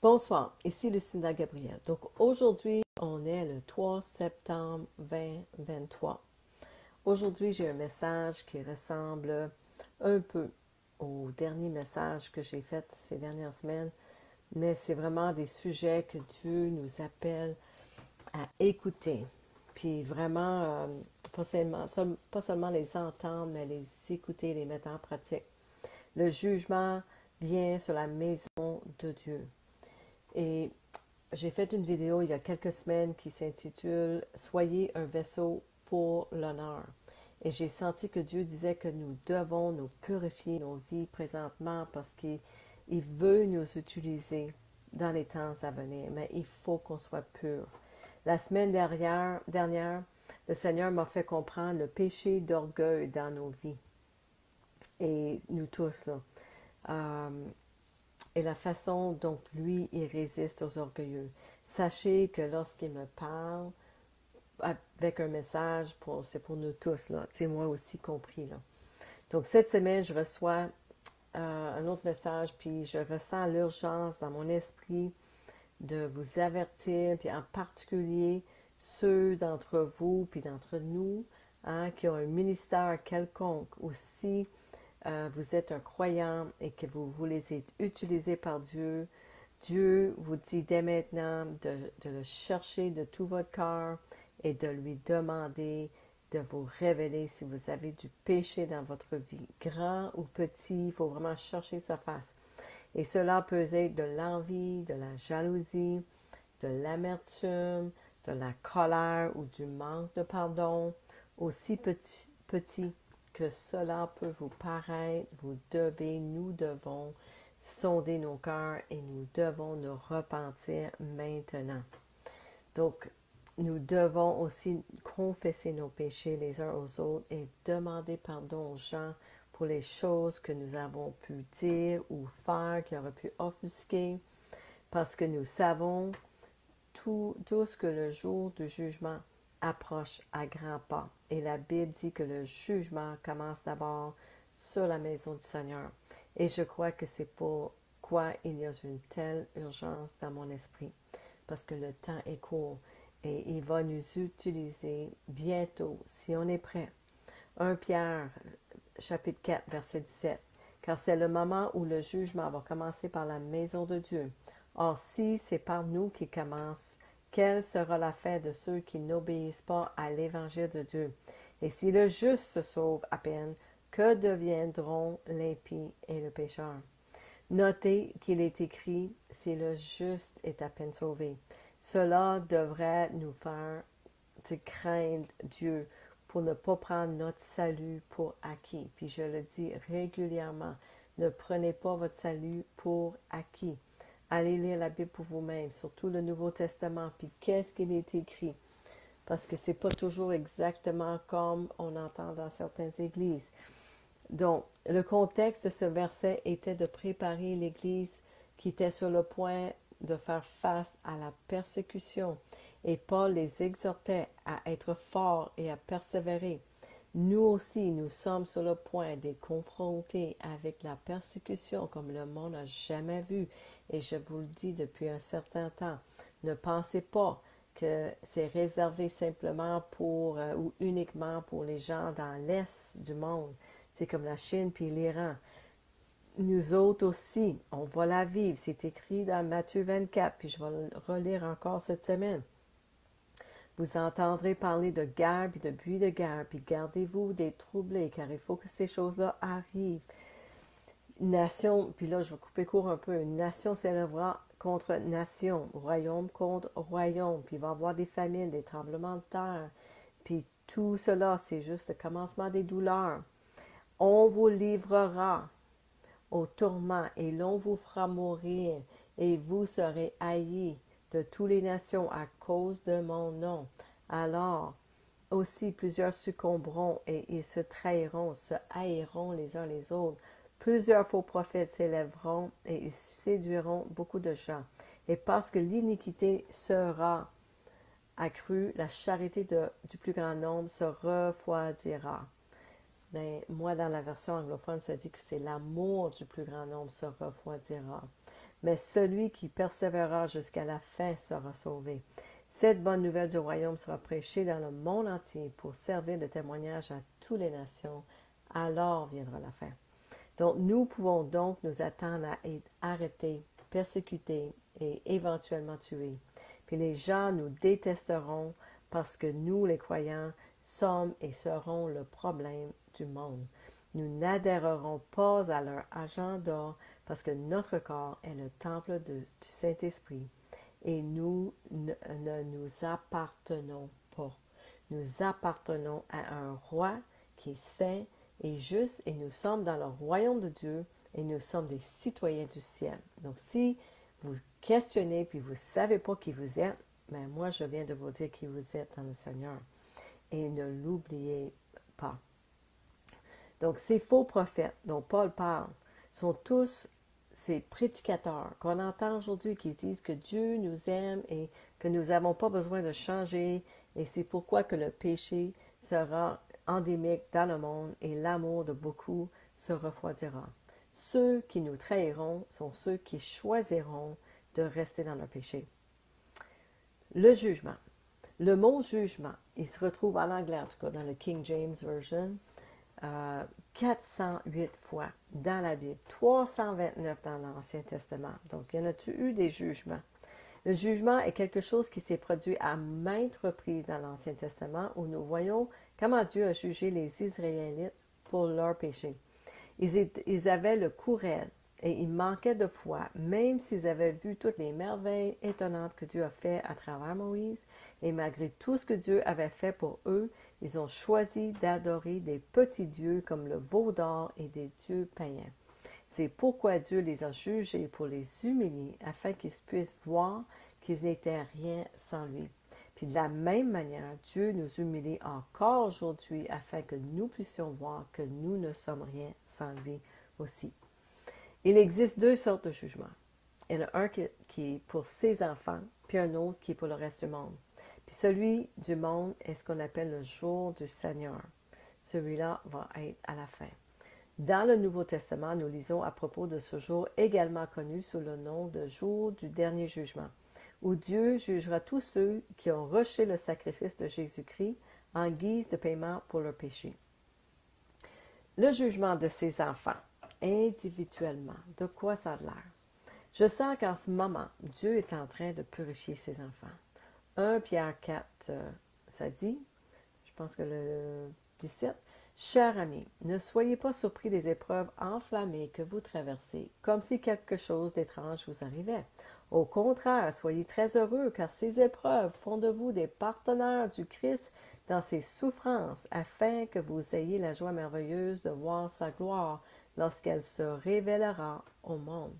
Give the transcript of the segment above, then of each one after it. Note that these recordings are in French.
Bonsoir, ici Lucinda Gabriel. Donc aujourd'hui, on est le 3 septembre 2023. Aujourd'hui, j'ai un message qui ressemble un peu au dernier message que j'ai fait ces dernières semaines, mais c'est vraiment des sujets que Dieu nous appelle à écouter. Puis vraiment, pas seulement les entendre, mais les écouter, les mettre en pratique. Le jugement vient sur la maison de Dieu. Et j'ai fait une vidéo il y a quelques semaines qui s'intitule « Soyez un vaisseau pour l'honneur ». Et j'ai senti que Dieu disait que nous devons nous purifier nos vies présentement parce qu'il veut nous utiliser dans les temps à venir, mais il faut qu'on soit pur. La semaine dernière, le Seigneur m'a fait comprendre le péché d'orgueil dans nos vies. Et nous tous, là. Et la façon dont lui, il résiste aux orgueilleux. Sachez que lorsqu'il me parle avec un message, c'est pour nous tous, là, c'est moi aussi compris. Là. Donc cette semaine, je reçois un autre message, puis je ressens l'urgence dans mon esprit de vous avertir, puis en particulier ceux d'entre vous, puis d'entre nous, qui ont un ministère quelconque aussi. Vous êtes un croyant et que vous voulez être utilisé par Dieu, Dieu vous dit dès maintenant de le chercher de tout votre cœur et de lui demander de vous révéler si vous avez du péché dans votre vie. Grand ou petit, il faut vraiment chercher sa face. Et cela peut être de l'envie, de la jalousie, de l'amertume, de la colère ou du manque de pardon, aussi petit que cela peut vous paraître, nous devons sonder nos cœurs et nous devons nous repentir maintenant. Donc, nous devons aussi confesser nos péchés les uns aux autres et demander pardon aux gens pour les choses que nous avons pu dire ou faire qui auraient pu offusquer, parce que nous savons tous que le jour du jugement approche à grands pas. Et la Bible dit que le jugement commence d'abord sur la maison du Seigneur. Et je crois que c'est pourquoi il y a une telle urgence dans mon esprit. Parce que le temps est court et il va nous utiliser bientôt si on est prêt. 1 Pierre, chapitre 4, verset 17. Car c'est le moment où le jugement va commencer par la maison de Dieu. Or, si c'est par nous qu'il commence, quelle sera la fin de ceux qui n'obéissent pas à l'évangile de Dieu? Et si le juste se sauve à peine, que deviendront l'impie et le pécheur? Notez qu'il est écrit, si le juste est à peine sauvé. Cela devrait nous faire craindre Dieu pour ne pas prendre notre salut pour acquis. Puis je le dis régulièrement, ne prenez pas votre salut pour acquis. Allez lire la Bible pour vous-même, surtout le Nouveau Testament, puis qu'est-ce qu'il est écrit. Parce que ce n'est pas toujours exactement comme on entend dans certaines églises. Donc, le contexte de ce verset était de préparer l'Église qui était sur le point de faire face à la persécution. Et Paul les exhortait à être forts et à persévérer. Nous aussi, nous sommes sur le point d'être confrontés avec la persécution comme le monde n'a jamais vu. Et je vous le dis depuis un certain temps, ne pensez pas que c'est réservé simplement pour ou uniquement pour les gens dans l'Est du monde. C'est comme la Chine puis l'Iran. Nous autres aussi, on va la vivre. C'est écrit dans Matthieu 24, puis je vais le relire encore cette semaine. Vous entendrez parler de guerre, puis de buis de guerre, puis gardez-vous d'être troublés, car il faut que ces choses-là arrivent. Nation, puis là, je vais couper court un peu, une nation s'élèvera contre nation, royaume contre royaume, puis il va y avoir des famines, des tremblements de terre, puis tout cela, c'est juste le commencement des douleurs. On vous livrera au tourment et l'on vous fera mourir et vous serez haïs de toutes les nations à cause de mon nom. Alors aussi plusieurs succomberont et ils se trahiront, se haïront les uns les autres. Plusieurs faux prophètes s'élèveront et ils séduiront beaucoup de gens. Et parce que l'iniquité sera accrue, la charité du plus grand nombre se refroidira. Ben, moi, dans la version anglophone, ça dit que c'est l'amour du plus grand nombre se refroidira. mais celui qui persévérera jusqu'à la fin sera sauvé. Cette bonne nouvelle du royaume sera prêchée dans le monde entier pour servir de témoignage à toutes les nations. Alors viendra la fin. Donc, nous pouvons donc nous attendre à être arrêtés, persécutés et éventuellement tués. Puis les gens nous détesteront parce que nous, les croyants, sommes et serons le problème du monde. Nous n'adhérerons pas à leur agenda parce que notre corps est le temple du Saint-Esprit et nous ne nous appartenons pas. Nous appartenons à un roi qui est saint et juste et nous sommes dans le royaume de Dieu et nous sommes des citoyens du ciel. Donc si vous questionnez puis vous ne savez pas qui vous êtes, ben moi je viens de vous dire qui vous êtes dans le Seigneur. Et ne l'oubliez pas. Donc ces faux prophètes dont Paul parle sont tous ces prédicateurs qu'on entend aujourd'hui qui disent que Dieu nous aime et que nous n'avons pas besoin de changer et c'est pourquoi que le péché sera endémique dans le monde et l'amour de beaucoup se refroidira. Ceux qui nous trahiront sont ceux qui choisiront de rester dans le péché. Le jugement. Le mot jugement, il se retrouve en anglais, en tout cas dans le King James Version, 408 fois dans la Bible, 329 dans l'Ancien Testament. Donc, y en a-tu eu des jugements? Le jugement est quelque chose qui s'est produit à maintes reprises dans l'Ancien Testament où nous voyons comment Dieu a jugé les Israélites pour leurs péchés. Ils avaient le cou raide et ils manquaient de foi, même s'ils avaient vu toutes les merveilles étonnantes que Dieu a fait à travers Moïse. Et malgré tout ce que Dieu avait fait pour eux, ils ont choisi d'adorer des petits dieux comme le veau d'or et des dieux païens. C'est pourquoi Dieu les a jugés pour les humilier, afin qu'ils puissent voir qu'ils n'étaient rien sans lui. Puis de la même manière, Dieu nous humilie encore aujourd'hui afin que nous puissions voir que nous ne sommes rien sans lui aussi. Il existe deux sortes de jugements. Il y en a un qui est pour ses enfants, puis un autre qui est pour le reste du monde. Puis celui du monde est ce qu'on appelle le jour du Seigneur. Celui-là va être à la fin. Dans le Nouveau Testament, nous lisons à propos de ce jour également connu sous le nom de jour du dernier jugement, où Dieu jugera tous ceux qui ont rejeté le sacrifice de Jésus-Christ en guise de paiement pour leurs péchés. Le jugement de ses enfants, individuellement, de quoi ça a l'air? Je sens qu'en ce moment, Dieu est en train de purifier ses enfants. 1 Pierre 4, ça dit, je pense que le 17, « Chers amis, ne soyez pas surpris des épreuves enflammées que vous traversez, comme si quelque chose d'étrange vous arrivait. Au contraire, soyez très heureux, car ces épreuves font de vous des partenaires du Christ dans ses souffrances, afin que vous ayez la joie merveilleuse de voir sa gloire lorsqu'elle se révélera au monde. »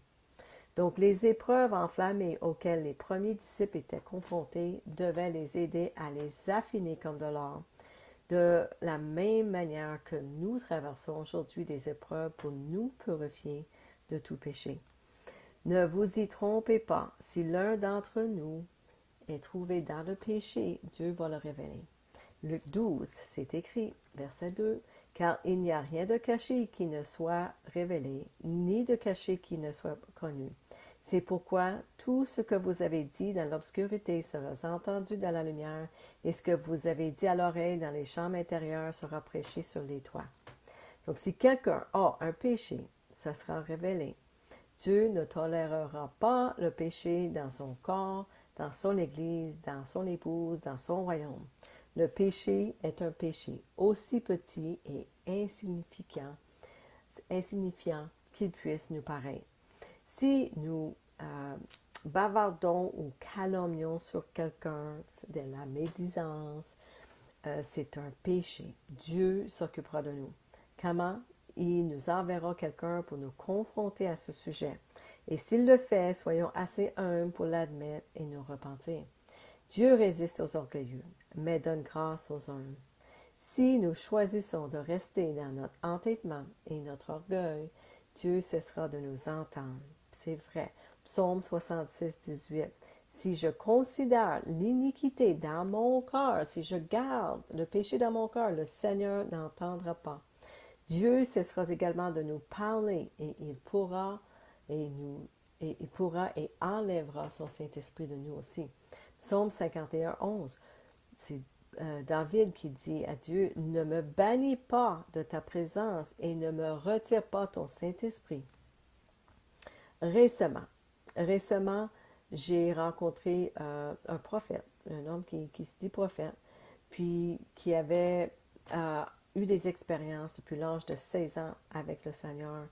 Donc, les épreuves enflammées auxquelles les premiers disciples étaient confrontés devaient les aider à les affiner comme de l'or. De la même manière que nous traversons aujourd'hui des épreuves pour nous purifier de tout péché. Ne vous y trompez pas, si l'un d'entre nous est trouvé dans le péché, Dieu va le révéler. Luc 12, c'est écrit, verset 2, « Car il n'y a rien de caché qui ne soit révélé, ni de caché qui ne soit connu. C'est pourquoi tout ce que vous avez dit dans l'obscurité sera entendu dans la lumière, et ce que vous avez dit à l'oreille dans les chambres intérieures sera prêché sur les toits. » Donc, si quelqu'un a un péché, ça sera révélé. Dieu ne tolérera pas le péché dans son corps, dans son Église, dans son épouse, dans son royaume. Le péché est un péché aussi petit et insignifiant qu'il puisse nous paraître. Si nous bavardons ou calomnions sur quelqu'un de la médisance, c'est un péché. Dieu s'occupera de nous. Comment? Il nous enverra quelqu'un pour nous confronter à ce sujet. Et s'il le fait, soyons assez humbles pour l'admettre et nous repentir. Dieu résiste aux orgueilleux, mais donne grâce aux humbles. Si nous choisissons de rester dans notre entêtement et notre orgueil, Dieu cessera de nous entendre. C'est vrai. Psaume 66, 18. Si je considère l'iniquité dans mon cœur, si je garde le péché dans mon cœur, le Seigneur n'entendra pas. Dieu cessera également de nous parler et il pourra et nous et il pourra et enlèvera son Saint-Esprit de nous aussi. Psaume 51, 11. C'est David qui dit à Dieu, ne me bannis pas de ta présence et ne me retire pas ton Saint-Esprit. Récemment, j'ai rencontré un prophète, un homme qui se dit prophète, puis qui avait eu des expériences depuis l'âge de 16 ans avec le Seigneur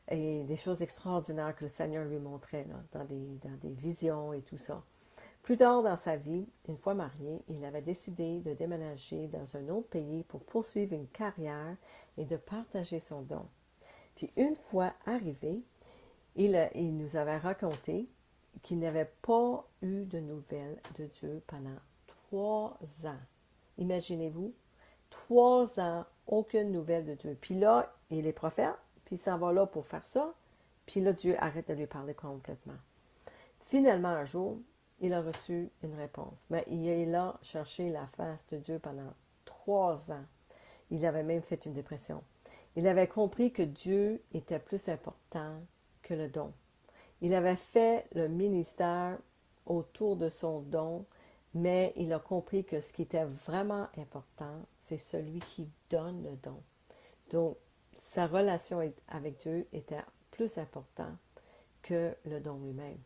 et des choses extraordinaires que le Seigneur lui montrait là, dans des visions et tout ça. Plus tard dans sa vie, une fois marié, il avait décidé de déménager dans un autre pays pour poursuivre une carrière et de partager son don. Puis une fois arrivé, il nous avait raconté qu'il n'avait pas eu de nouvelles de Dieu pendant 3 ans. Imaginez-vous, 3 ans, aucune nouvelle de Dieu. Puis là, il est prophète, puis il s'en va là pour faire ça, puis là, Dieu arrête de lui parler complètement. Finalement, un jour, il a reçu une réponse. Mais il est là chercher la face de Dieu pendant 3 ans. Il avait même fait une dépression. Il avait compris que Dieu était plus important que le don. Il avait fait le ministère autour de son don, mais il a compris que ce qui était vraiment important, c'est celui qui donne le don. Donc, sa relation avec Dieu était plus importante que le don lui-même.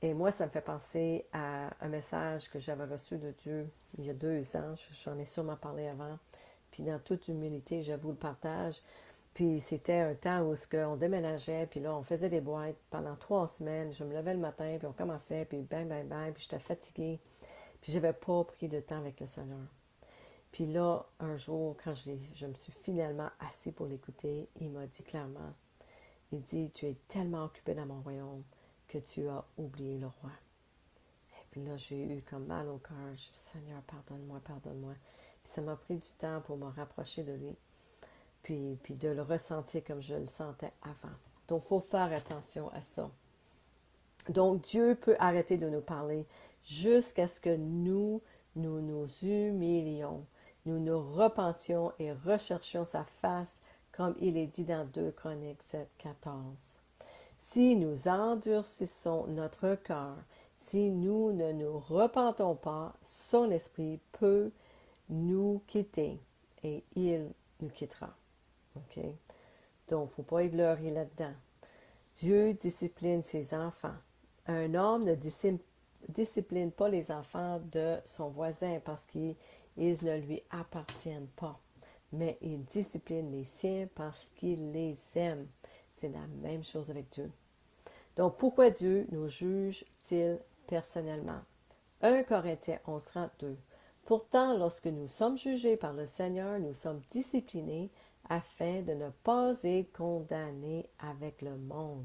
Et moi, ça me fait penser à un message que j'avais reçu de Dieu il y a 2 ans. J'en ai sûrement parlé avant. Puis dans toute humilité, je vous le partage. Puis c'était un temps où on déménageait, puis là, on faisait des boîtes pendant 3 semaines. Je me levais le matin, puis on commençait, puis bang, bang, bang, puis j'étais fatiguée. Puis j'avais pas pris de temps avec le Seigneur. Puis là, un jour, quand je me suis finalement assis pour l'écouter, il m'a dit clairement, il dit, tu es tellement occupé dans mon royaume que tu as oublié le roi. Et puis là, j'ai eu comme mal au cœur. Je dis, Seigneur, pardonne-moi, pardonne-moi. Puis ça m'a pris du temps pour me rapprocher de lui, puis de le ressentir comme je le sentais avant. Donc, il faut faire attention à ça. Donc, Dieu peut arrêter de nous parler jusqu'à ce que nous nous humilions, nous nous repentions et recherchions sa face, comme il est dit dans 2 Chroniques 7, 14. Si nous endurcissons notre cœur, si nous ne nous repentons pas, son esprit peut nous quitter et il nous quittera. OK? Donc, il ne faut pas être leurré là-dedans. Dieu discipline ses enfants. Un homme ne discipline pas les enfants de son voisin parce qu'ils ne lui appartiennent pas, mais il discipline les siens parce qu'il les aime. C'est la même chose avec Dieu. Donc, pourquoi Dieu nous juge-t-il personnellement? 1 Corinthiens 11:32. Pourtant, lorsque nous sommes jugés par le Seigneur, nous sommes disciplinés afin de ne pas être condamnés avec le monde.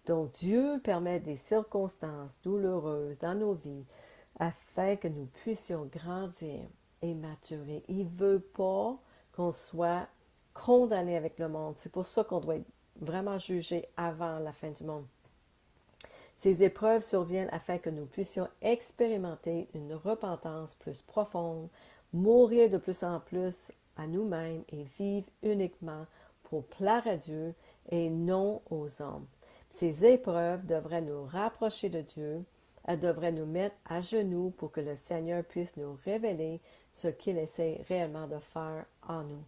Donc, Dieu permet des circonstances douloureuses dans nos vies afin que nous puissions grandir et maturer. Il ne veut pas qu'on soit condamné avec le monde. C'est pour ça qu'on doit être vraiment jugé avant la fin du monde. Ces épreuves surviennent afin que nous puissions expérimenter une repentance plus profonde, mourir de plus en plus à nous-mêmes et vivre uniquement pour plaire à Dieu et non aux hommes. Ces épreuves devraient nous rapprocher de Dieu, elles devraient nous mettre à genoux pour que le Seigneur puisse nous révéler ce qu'il essaie réellement de faire en nous.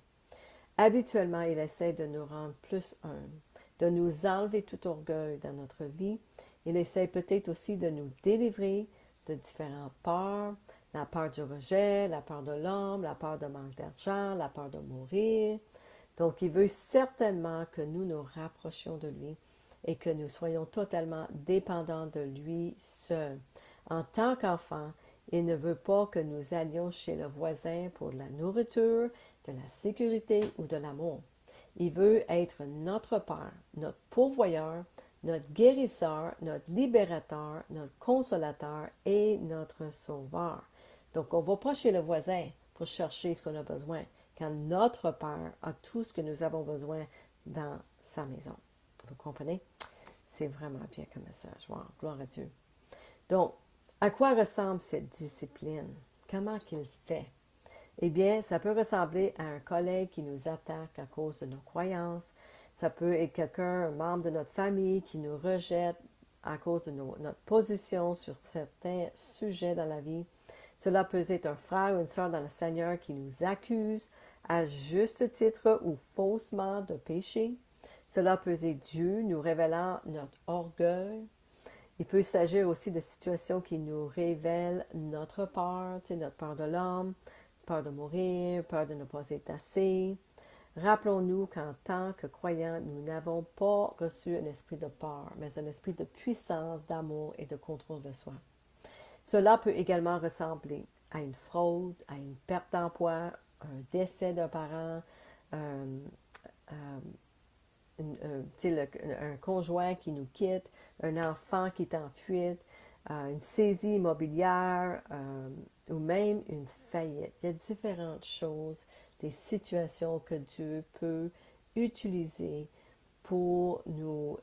Habituellement, il essaie de nous rendre plus humbles, de nous enlever tout orgueil dans notre vie. Il essaie peut-être aussi de nous délivrer de différentes peurs, la peur du rejet, la peur de l'homme, la peur de manque d'argent, la peur de mourir. Donc, il veut certainement que nous nous rapprochions de lui et que nous soyons totalement dépendants de lui seul. En tant qu'enfant, il ne veut pas que nous allions chez le voisin pour de la nourriture, de la sécurité ou de l'amour. Il veut être notre Père, notre pourvoyeur, notre guérisseur, notre libérateur, notre consolateur et notre sauveur. Donc, on ne va pas chez le voisin pour chercher ce qu'on a besoin, quand notre Père a tout ce que nous avons besoin dans sa maison. Vous comprenez? C'est vraiment bien comme message. Wow, gloire à Dieu. Donc, à quoi ressemble cette discipline? Comment qu'il fait? Eh bien, ça peut ressembler à un collègue qui nous attaque à cause de nos croyances. Ça peut être quelqu'un, un membre de notre famille qui nous rejette à cause de notre position sur certains sujets dans la vie. Cela peut être un frère ou une sœur dans le Seigneur qui nous accuse à juste titre ou faussement de péché. Cela peut être Dieu nous révélant notre orgueil. Il peut s'agir aussi de situations qui nous révèlent notre peur, notre peur de l'homme, peur de mourir, peur de ne pas être assez. Rappelons-nous qu'en tant que croyants, nous n'avons pas reçu un esprit de peur, mais un esprit de puissance, d'amour et de contrôle de soi. Cela peut également ressembler à une fraude, à une perte d'emploi, un décès d'un parent, un conjoint qui nous quitte, un enfant qui est en fuite, une saisie immobilière ou même une faillite. Il y a différentes choses, des situations que Dieu peut utiliser pour nous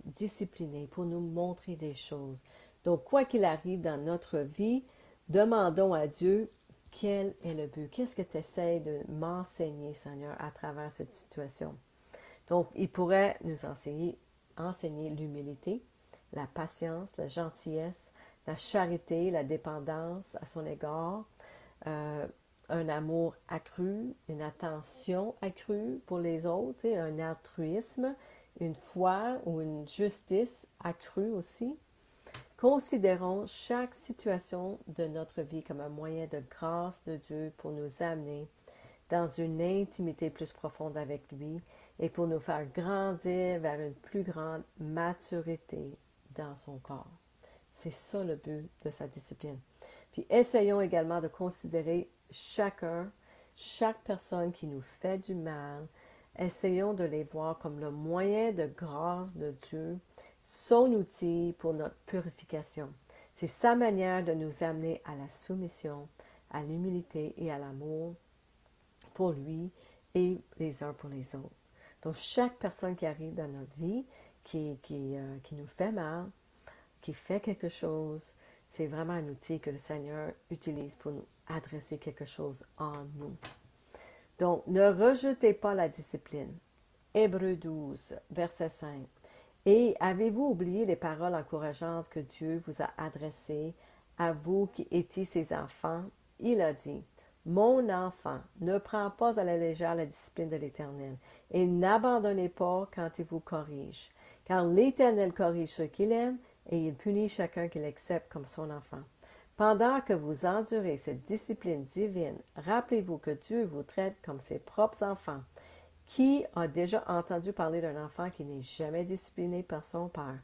discipliner, pour nous montrer des choses. Donc, quoi qu'il arrive dans notre vie, demandons à Dieu quel est le but. Qu'est-ce que tu essaies de m'enseigner, Seigneur, à travers cette situation? Donc, il pourrait nous enseigner l'humilité, la patience, la gentillesse, la charité, la dépendance à son égard, un amour accru, une attention accrue pour les autres, un altruisme, une foi ou une justice accrue aussi. Considérons chaque situation de notre vie comme un moyen de grâce de Dieu pour nous amener dans une intimité plus profonde avec lui et pour nous faire grandir vers une plus grande maturité dans son corps. C'est ça le but de sa discipline. Puis essayons également de considérer chaque personne qui nous fait du mal, essayons de les voir comme le moyen de grâce de Dieu, son outil pour notre purification. C'est sa manière de nous amener à la soumission, à l'humilité et à l'amour pour lui et les uns pour les autres. Donc, chaque personne qui arrive dans notre vie, qui nous fait mal, qui fait quelque chose, c'est vraiment un outil que le Seigneur utilise pour nous adresser quelque chose en nous. Donc, ne rejetez pas la discipline. Hébreux 12, verset 5. Et avez-vous oublié les paroles encourageantes que Dieu vous a adressées à vous qui étiez ses enfants? Il a dit, « Mon enfant, ne prends pas à la légère la discipline de l'Éternel, et n'abandonnez pas quand il vous corrige. Car l'Éternel corrige ceux qu'il aime, et il punit chacun qu'il accepte comme son enfant. Pendant que vous endurez cette discipline divine, rappelez-vous que Dieu vous traite comme ses propres enfants. Qui a déjà entendu parler d'un enfant qui n'est jamais discipliné par son père?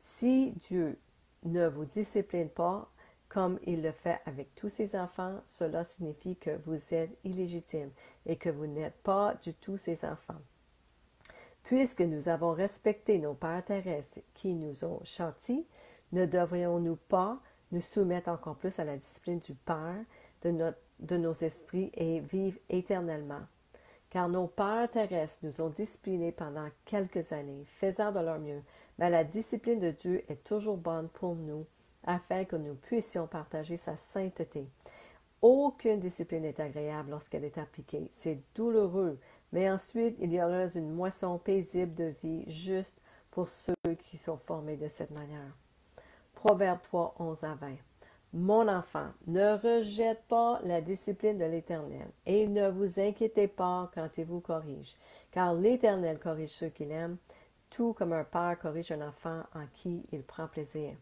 Si Dieu ne vous discipline pas comme il le fait avec tous ses enfants, cela signifie que vous êtes illégitime et que vous n'êtes pas du tout ses enfants. Puisque nous avons respecté nos pères terrestres qui nous ont châtis, ne devrions-nous pas nous soumettre encore plus à la discipline du Père de nos esprits et vivre éternellement? Car nos pères terrestres nous ont disciplinés pendant quelques années, faisant de leur mieux, mais la discipline de Dieu est toujours bonne pour nous, afin que nous puissions partager sa sainteté. Aucune discipline n'est agréable lorsqu'elle est appliquée. C'est douloureux, mais ensuite il y aura une moisson paisible de vie juste pour ceux qui sont formés de cette manière. Proverbe 3, 11 à 20. Mon enfant, ne rejette pas la discipline de l'Éternel, et ne vous inquiétez pas quand il vous corrige, car l'Éternel corrige ceux qu'il aime, tout comme un père corrige un enfant en qui il prend plaisir.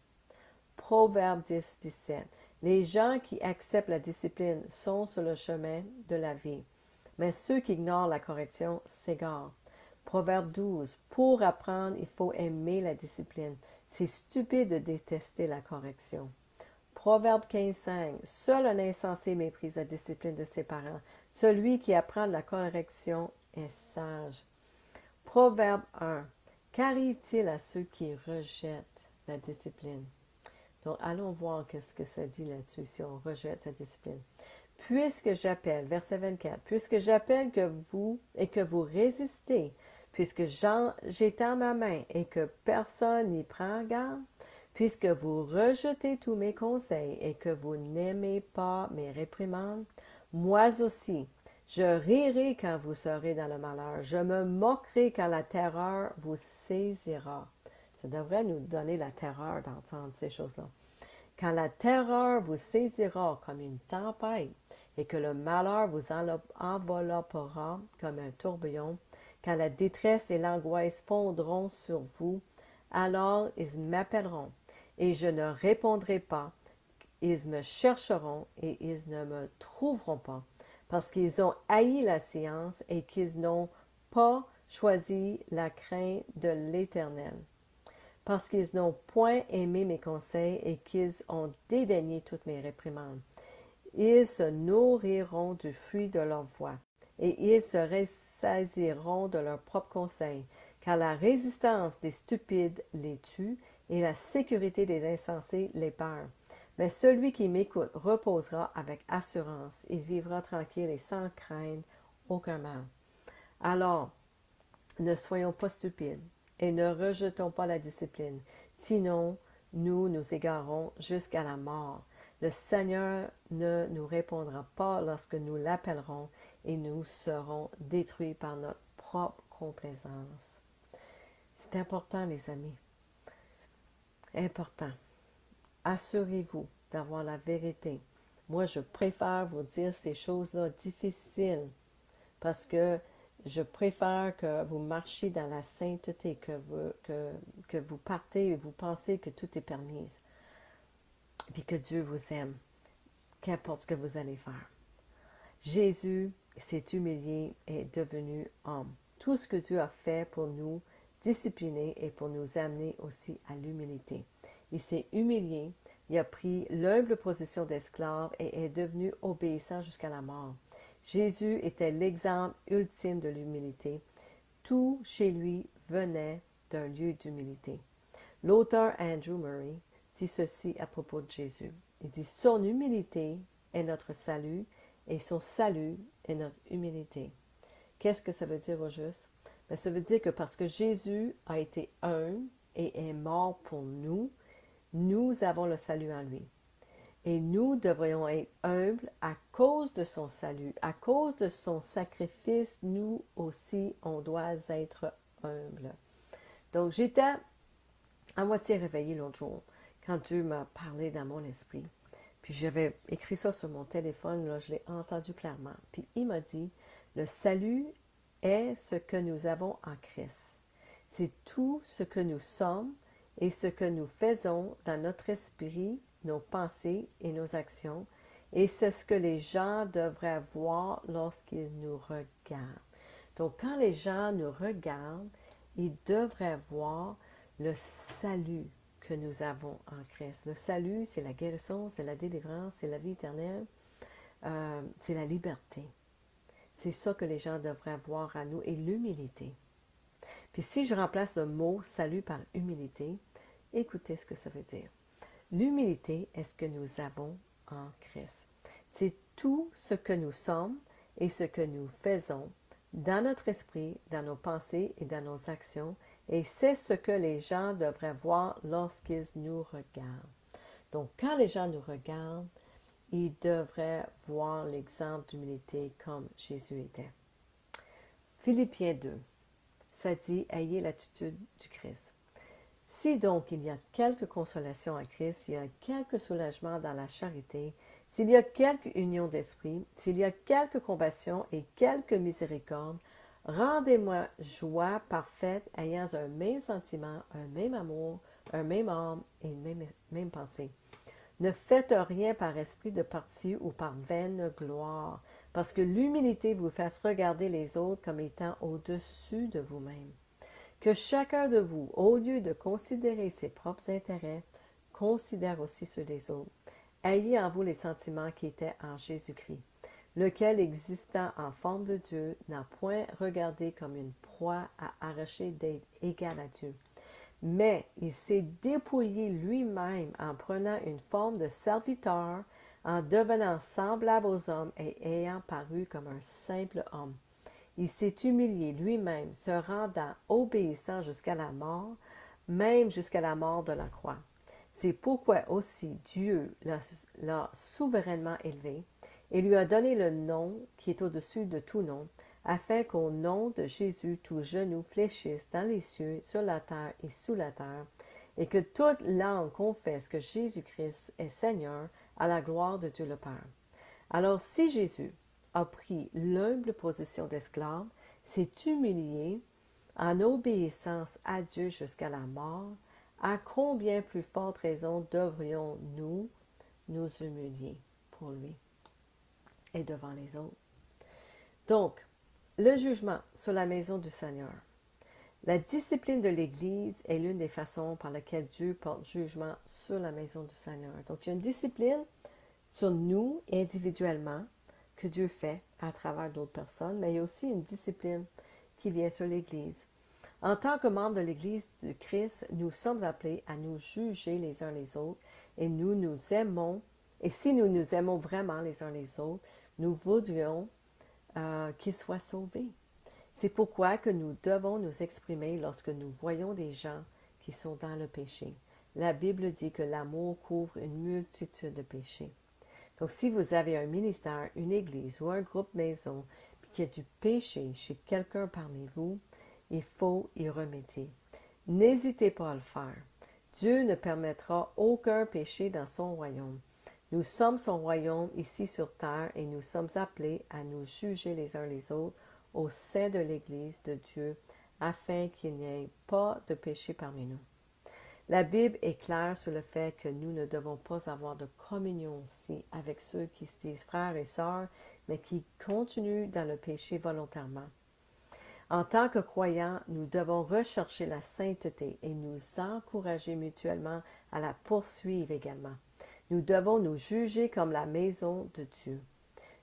Proverbe 10, 17. Les gens qui acceptent la discipline sont sur le chemin de la vie, mais ceux qui ignorent la correction s'égarent. Proverbe 12. Pour apprendre, il faut aimer la discipline. C'est stupide de détester la correction. Proverbe 15, 5. Seul un insensé méprise la discipline de ses parents. Celui qui apprend de la correction est sage. Proverbe 1. Qu'arrive-t-il à ceux qui rejettent la discipline? Donc, allons voir qu'est-ce que ça dit là-dessus si on rejette cette discipline. Puisque j'appelle, verset 24, puisque j'appelle que vous et que vous résistez, puisque j'étends ma main et que personne n'y prend garde, puisque vous rejetez tous mes conseils et que vous n'aimez pas mes réprimandes, moi aussi, je rirai quand vous serez dans le malheur, je me moquerai quand la terreur vous saisira. Ça devrait nous donner la terreur d'entendre ces choses-là. Quand la terreur vous saisira comme une tempête et que le malheur vous enveloppera comme un tourbillon, quand la détresse et l'angoisse fondront sur vous, alors ils m'appelleront et je ne répondrai pas. Ils me chercheront et ils ne me trouveront pas, parce qu'ils ont haï la science et qu'ils n'ont pas choisi la crainte de l'Éternel, parce qu'ils n'ont point aimé mes conseils et qu'ils ont dédaigné toutes mes réprimandes. Ils se nourriront du fruit de leur voix, et ils se ressaisiront de leurs propres conseils, car la résistance des stupides les tue, et la sécurité des insensés les perd. Mais celui qui m'écoute reposera avec assurance, il vivra tranquille et sans craindre aucun mal. Alors, ne soyons pas stupides et ne rejetons pas la discipline, sinon nous nous égarons jusqu'à la mort. Le Seigneur ne nous répondra pas lorsque nous l'appellerons et nous serons détruits par notre propre complaisance. C'est important, les amis. Important. Assurez-vous d'avoir la vérité. Moi, je préfère vous dire ces choses-là difficiles parce que je préfère que vous marchiez dans la sainteté, que vous partez et vous pensez que tout est permis, puis que Dieu vous aime, qu'importe ce que vous allez faire. Jésus s'est humilié et est devenu homme. Tout ce que Dieu a fait pour nous discipliner et pour nous amener aussi à l'humilité. Il s'est humilié, il a pris l'humble position d'esclave et est devenu obéissant jusqu'à la mort. Jésus était l'exemple ultime de l'humilité. Tout chez lui venait d'un lieu d'humilité. L'auteur Andrew Murray dit ceci à propos de Jésus. Il dit « Son humilité est notre salut et son salut est notre humilité. » Qu'est-ce que ça veut dire au juste? Bien, ça veut dire que parce que Jésus a été humble et est mort pour nous, nous avons le salut en lui. Et nous devrions être humbles à cause de son salut, à cause de son sacrifice, nous aussi, on doit être humbles. Donc, j'étais à moitié réveillée l'autre jour, quand Dieu m'a parlé dans mon esprit. Puis j'avais écrit ça sur mon téléphone, là, je l'ai entendu clairement. Puis il m'a dit, le salut est ce que nous avons en Christ. C'est tout ce que nous sommes et ce que nous faisons dans notre esprit, nos pensées et nos actions, et c'est ce que les gens devraient voir lorsqu'ils nous regardent. Donc, quand les gens nous regardent, ils devraient voir le salut que nous avons en Christ. Le salut, c'est la guérison, c'est la délivrance, c'est la vie éternelle, c'est la liberté. C'est ça que les gens devraient voir à nous, et l'humilité. Puis si je remplace le mot salut par humilité, écoutez ce que ça veut dire. L'humilité est ce que nous avons en Christ. C'est tout ce que nous sommes et ce que nous faisons dans notre esprit, dans nos pensées et dans nos actions, et c'est ce que les gens devraient voir lorsqu'ils nous regardent. Donc, quand les gens nous regardent, ils devraient voir l'exemple d'humilité comme Jésus était. Philippiens 2, ça dit « Ayez l'attitude du Christ ». Si donc il y a quelque consolation en Christ, s'il y a quelque soulagement dans la charité, s'il y a quelque union d'esprit, s'il y a quelque compassion et quelque miséricorde, rendez-moi joie parfaite, ayant un même sentiment, un même amour, un même âme et une même pensée. Ne faites rien par esprit de parti ou par vaine gloire, parce que l'humilité vous fasse regarder les autres comme étant au-dessus de vous-même. Que chacun de vous, au lieu de considérer ses propres intérêts, considère aussi ceux des autres. Ayez en vous les sentiments qui étaient en Jésus-Christ, lequel, existant en forme de Dieu, n'a point regardé comme une proie à arracher d'être égal à Dieu. Mais il s'est dépouillé lui-même en prenant une forme de serviteur, en devenant semblable aux hommes et ayant paru comme un simple homme. Il s'est humilié lui-même, se rendant obéissant jusqu'à la mort, même jusqu'à la mort de la croix. C'est pourquoi aussi Dieu l'a souverainement élevé et lui a donné le nom qui est au-dessus de tout nom, afin qu'au nom de Jésus, tout genou fléchisse dans les cieux, sur la terre et sous la terre, et que toute langue confesse que Jésus-Christ est Seigneur à la gloire de Dieu le Père. Alors, si Jésus a pris l'humble position d'esclave, s'est humilié en obéissance à Dieu jusqu'à la mort, à combien plus forte raison devrions-nous nous humilier pour lui et devant les autres? Donc, le jugement sur la maison du Seigneur. La discipline de l'Église est l'une des façons par lesquelles Dieu porte jugement sur la maison du Seigneur. Donc, il y a une discipline sur nous individuellement que Dieu fait à travers d'autres personnes, mais il y a aussi une discipline qui vient sur l'Église. En tant que membres de l'Église de Christ, nous sommes appelés à nous juger les uns les autres et nous nous aimons. Et si nous nous aimons vraiment les uns les autres, nous voudrions qu'ils soient sauvés. C'est pourquoi que nous devons nous exprimer lorsque nous voyons des gens qui sont dans le péché. La Bible dit que l'amour couvre une multitude de péchés. Donc, si vous avez un ministère, une église ou un groupe maison, puis qu'il y a du péché chez quelqu'un parmi vous, il faut y remédier. N'hésitez pas à le faire. Dieu ne permettra aucun péché dans son royaume. Nous sommes son royaume ici sur terre et nous sommes appelés à nous juger les uns les autres au sein de l'Église de Dieu, afin qu'il n'y ait pas de péché parmi nous. La Bible est claire sur le fait que nous ne devons pas avoir de communion aussi avec ceux qui se disent frères et sœurs, mais qui continuent dans le péché volontairement. En tant que croyants, nous devons rechercher la sainteté et nous encourager mutuellement à la poursuivre également. Nous devons nous juger comme la maison de Dieu.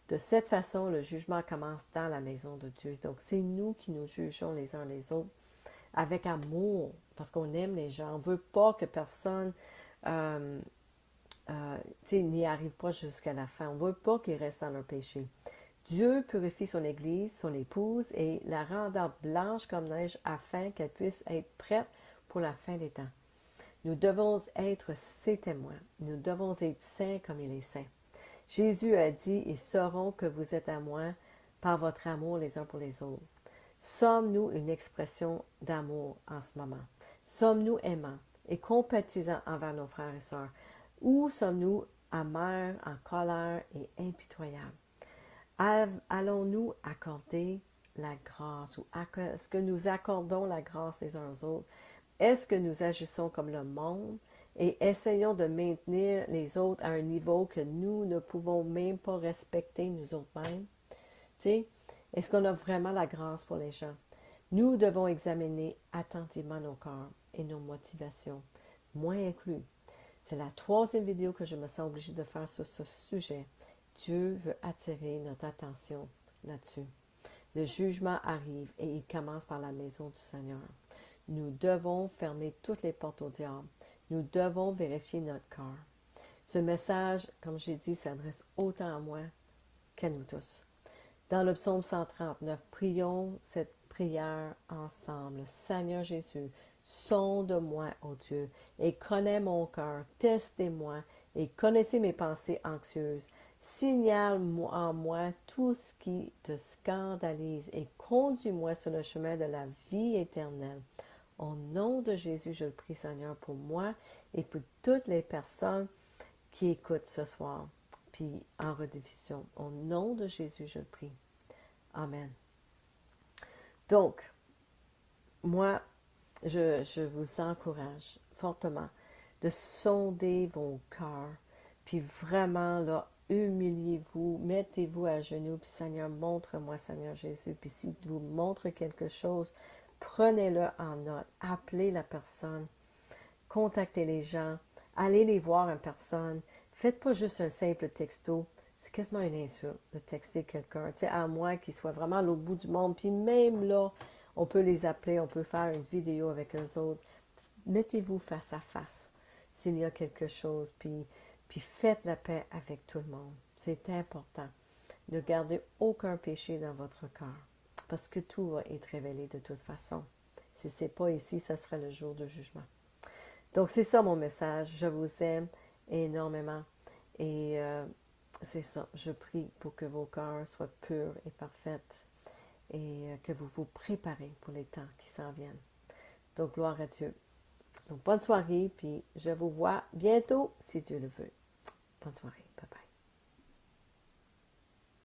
De cette façon, le jugement commence dans la maison de Dieu. Donc, c'est nous qui nous jugeons les uns les autres avec amour, parce qu'on aime les gens. On ne veut pas que personne n'y arrive pas jusqu'à la fin. On ne veut pas qu'ils restent dans leur péché. Dieu purifie son Église, son épouse, et la rendant blanche comme neige afin qu'elle puisse être prête pour la fin des temps. Nous devons être ses témoins. Nous devons être saints comme il est saint. Jésus a dit, « Ils sauront que vous êtes à moi par votre amour les uns pour les autres. » Sommes-nous une expression d'amour en ce moment? Sommes-nous aimants et compatissants envers nos frères et sœurs? Ou sommes-nous amers, en colère et impitoyables? Allons-nous accorder la grâce ou est-ce que nous accordons la grâce les uns aux autres? Est-ce que nous agissons comme le monde et essayons de maintenir les autres à un niveau que nous ne pouvons même pas respecter nous autres-mêmes? Tu sais, est-ce qu'on a vraiment la grâce pour les gens? Nous devons examiner attentivement nos cœurs et nos motivations, moi inclus. C'est la 3e vidéo que je me sens obligée de faire sur ce sujet. Dieu veut attirer notre attention là-dessus. Le jugement arrive et il commence par la maison du Seigneur. Nous devons fermer toutes les portes au diable. Nous devons vérifier notre cœur. Ce message, comme j'ai dit, s'adresse autant à moi qu'à nous tous. Dans le psaume 139, prions cette prière ensemble. Seigneur Jésus, sonde-moi, ô Dieu, et connais mon cœur, testez-moi, et connaissez mes pensées anxieuses. Signale en moi tout ce qui te scandalise, et conduis-moi sur le chemin de la vie éternelle. Au nom de Jésus, je le prie, Seigneur, pour moi et pour toutes les personnes qui écoutent ce soir, puis en rediffusion. Au nom de Jésus, je le prie. Amen. Donc, moi, je vous encourage fortement de sonder vos cœurs, puis vraiment, là, humiliez-vous, mettez-vous à genoux, puis Seigneur, montre-moi, Seigneur Jésus, puis s'il vous montre quelque chose, prenez-le en note, appelez la personne, contactez les gens, allez les voir en personne, faites pas juste un simple texto, c'est quasiment une insulte de texter quelqu'un, tu sais, à moins qu'il soit vraiment à l'autre bout du monde, puis même là, on peut les appeler, on peut faire une vidéo avec eux autres, mettez-vous face à face s'il y a quelque chose, puis faites la paix avec tout le monde. C'est important. Ne gardez aucun péché dans votre cœur, parce que tout va être révélé de toute façon. Si ce n'est pas ici, ce sera le jour du jugement. Donc, c'est ça mon message. Je vous aime énormément. Et c'est ça. Je prie pour que vos cœurs soient purs et parfaits. et que vous vous préparez pour les temps qui s'en viennent. Donc, gloire à Dieu. Donc, bonne soirée, puis je vous vois bientôt, si Dieu le veut. Bonne soirée. Bye bye.